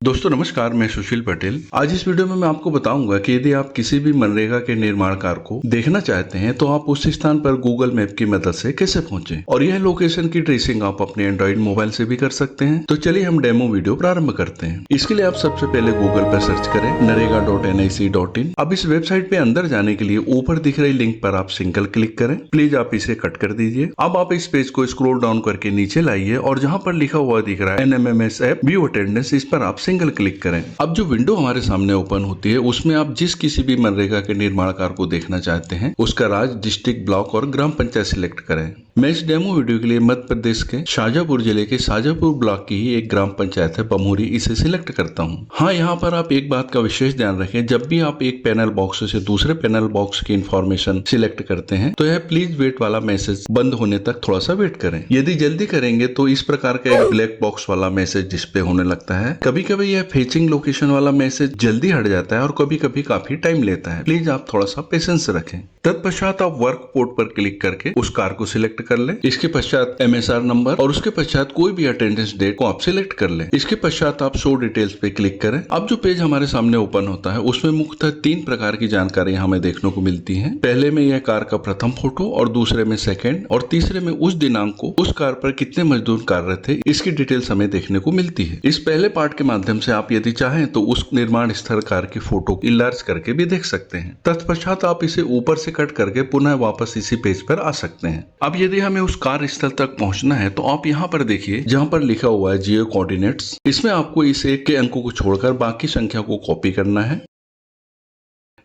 दोस्तों नमस्कार, मैं सुशील पटेल। आज इस वीडियो में मैं आपको बताऊंगा कि यदि आप किसी भी मनरेगा के निर्माण कार्य को देखना चाहते हैं तो आप उस स्थान पर गूगल मैप की मदद से कैसे पहुंचे और यह लोकेशन की ट्रेसिंग आप अपने एंड्रॉइड मोबाइल से भी कर सकते हैं। तो चलिए हम डेमो प्रारंभ करते हैं। इसके लिए आप सबसे पहले गूगल पर सर्च करें narega.nic.in। अब इस वेबसाइट पे अंदर जाने के लिए ऊपर दिख रही लिंक पर आप सिंगल क्लिक करें। प्लीज आप इसे कट कर दीजिए। अब आप इस पेज को स्क्रॉल डाउन करके नीचे लाइए और जहाँ पर लिखा हुआ दिख रहा है NMMS ऐप व्यू अटेंडेंस, इस पर आप सिंगल क्लिक करें। अब जो विंडो हमारे सामने ओपन होती है उसमें आप जिस किसी भी मनरेगा के निर्माण कार्य को देखना चाहते हैं उसका राज्य, डिस्ट्रिक्ट, ब्लॉक और ग्राम पंचायत सिलेक्ट करें। मैं इस डेमो वीडियो के लिए मध्य प्रदेश के शाजापुर जिले के शाजापुर ब्लॉक की ही एक ग्राम पंचायत है बमोरी, इसे सिलेक्ट करता हूँ। हाँ, यहाँ पर आप एक बात का विशेष ध्यान रखें, जब भी आप एक पैनल बॉक्स से दूसरे पैनल बॉक्स की इंफॉर्मेशन सिलेक्ट करते हैं तो यह प्लीज वेट वाला मैसेज बंद होने तक थोड़ा सा वेट करें। यदि जल्दी करेंगे तो इस प्रकार का एक ब्लैक बॉक्स वाला मैसेज डिस्प्ले होने लगता है। कभी कभी यह फेचिंग लोकेशन वाला मैसेज जल्दी हट जाता है और कभी कभी काफी टाइम लेता है। प्लीज आप थोड़ा सा पेशेंस रखें। तत्पश्चात आप वर्क पोर्ट पर क्लिक करके उस कार को सिलेक्ट कर लें। इसके पश्चात MSR नंबर और उसके पश्चात कोई भी अटेंडेंस डेट को आप सिलेक्ट कर लें। इसके पश्चात आप शो डिटेल्स पे क्लिक करें। अब जो पेज हमारे सामने ओपन होता है उसमें मुख्यतः 3 प्रकार की जानकारी हमें देखने को मिलती है। पहले में यह कार का प्रथम फोटो और दूसरे में सेकंड और तीसरे में उस दिनांक को उस कार पर कितने मजदूर कार्यरत थे इसकी डिटेल्स हमें देखने को मिलती है। इस पहले पार्ट के माध्यम से आप यदि चाहें तो उस निर्माण स्थल कार की फोटो इनलार्ज करके भी देख सकते हैं। तत्पश्चात आप इसे ऊपर से कट करके पुनः वापस इसी पेज पर आ सकते हैं। अब यदि हमें उस कार्य स्थल तक पहुंचना है तो आप यहाँ पर देखिए जहाँ पर लिखा हुआ है जियो कोऑर्डिनेट्स, इसमें आपको इस एक के अंकों को छोड़कर बाकी संख्या को कॉपी करना है।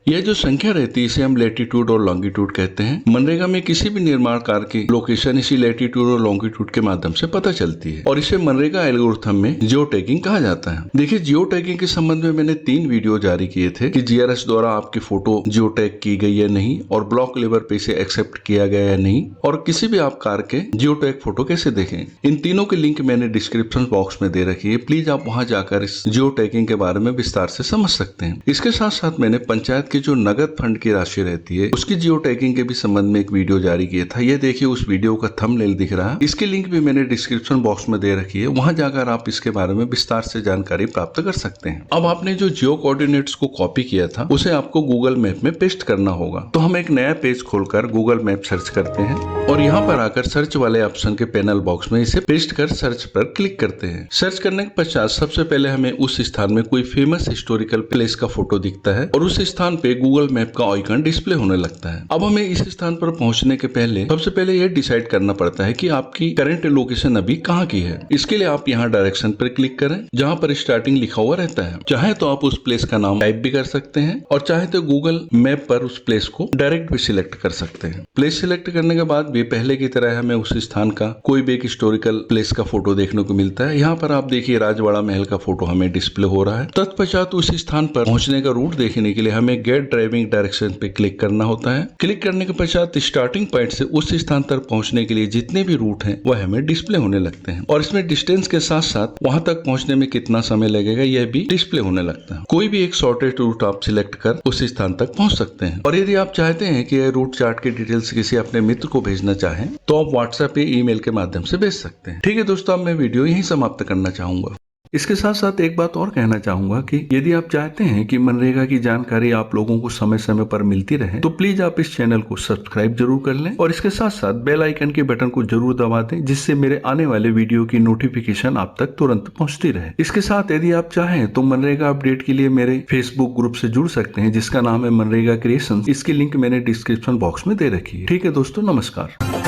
यह जो संख्या रहती है इसे हम लैटिट्यूड और लॉन्गिट्यूड कहते हैं। मनरेगा में किसी भी निर्माण कार्य की लोकेशन इसी लैटिट्यूड और लॉन्गिट्यूड के माध्यम से पता चलती है और इसे मनरेगा एल्गोरिथम में जियो टैगिंग कहा जाता है। देखिए, जियो टैगिंग के संबंध में मैंने 3 वीडियो जारी किए थे कि GRS द्वारा आपकी फोटो जियो टैग की गई है नहीं और ब्लॉक लेवल पे इसे एक्सेप्ट किया गया है नहीं और किसी भी आप कार के जियो टैग फोटो कैसे देखें। इन तीनों की लिंक मैंने डिस्क्रिप्शन बॉक्स में दे रखी है। प्लीज आप वहां जाकर इस जियो टैगिंग के बारे में विस्तार से समझ सकते हैं। इसके साथ साथ मैंने पंचायत की जो नगद फंड की राशि रहती है उसकी जियो टैगिंग के भी संबंध में एक वीडियो जारी किया था। ये देखिए, उस वीडियो का थंबनेल दिख रहा है, इसकी लिंक भी मैंने डिस्क्रिप्शन बॉक्स में दे रखी है। वहां जाकर आप इसके बारे में विस्तार से जानकारी प्राप्त कर सकते हैं। अब आपने जो जियो कोऑर्डिनेट्स को कॉपी किया था उसे आपको गूगल मैप में पेस्ट करना होगा। तो हम एक नया पेज खोलकर गूगल मैप सर्च करते हैं और यहाँ पर आकर सर्च वाले ऑप्शन के पैनल बॉक्स में इसे पेस्ट कर सर्च पर क्लिक करते हैं। सर्च करने के पश्चात सबसे पहले हमें उस स्थान में कोई फेमस हिस्टोरिकल प्लेस का फोटो दिखता है और उस स्थान पे गूगल मैप का आइकन डिस्प्ले होने लगता है। अब हमें इस स्थान पर पहुंचने के पहले सबसे पहले यह डिसाइड करना पड़ता है कि आपकी करंट लोकेशन अभी कहाँ की है। इसके लिए आप यहाँ डायरेक्शन पर क्लिक करें जहाँ पर स्टार्टिंग लिखा हुआ रहता है। चाहे तो आप उस प्लेस का नाम टाइप भी कर सकते हैं और चाहे तो गूगल मैप पर उस प्लेस को डायरेक्ट भी सिलेक्ट कर सकते हैं। प्लेस सिलेक्ट करने के बाद भी पहले की तरह हमें उस स्थान का कोई भी एक हिस्टोरिकल प्लेस का फोटो देखने को मिलता है। यहाँ पर आप देखिए राजवाड़ा महल का फोटो हमें डिस्प्ले हो रहा है। तत्पश्चात उस स्थान पर पहुंचने का रूट देखने के लिए हमें गेट ड्राइविंग डायरेक्शन पे क्लिक करना होता है। क्लिक करने के पश्चात स्टार्टिंग पॉइंट से उस स्थान तक पहुंचने के लिए जितने भी रूट हैं वह हमें डिस्प्ले होने लगते हैं और इसमें डिस्टेंस के साथ साथ वहां तक पहुंचने में कितना समय लगेगा यह भी डिस्प्ले होने लगता है। कोई भी एक शॉर्टेस्ट रूट आप सिलेक्ट कर उस स्थान तक पहुंच सकते हैं और यदि आप चाहते हैं कि यह रूट चार्ट की डिटेल्स किसी अपने मित्र को भेजना चाहें तो आप व्हाट्सएप या ईमेल के माध्यम से भेज सकते हैं। ठीक है दोस्तों, अब मैं वीडियो यहीं समाप्त करना चाहूंगा। इसके साथ साथ एक बात और कहना चाहूंगा कि यदि आप चाहते हैं कि मनरेगा की जानकारी आप लोगों को समय समय पर मिलती रहे तो प्लीज आप इस चैनल को सब्सक्राइब जरूर कर लें और इसके साथ साथ बेल आइकन के बटन को जरूर दबा दें जिससे मेरे आने वाले वीडियो की नोटिफिकेशन आप तक तुरंत पहुंचती रहे। इसके साथ यदि आप चाहें तो मनरेगा अपडेट के लिए मेरे फेसबुक ग्रुप से जुड़ सकते हैं जिसका नाम है मनरेगा क्रिएशंस। इसकी लिंक मैंने डिस्क्रिप्शन बॉक्स में दे रखी है। ठीक है दोस्तों, नमस्कार।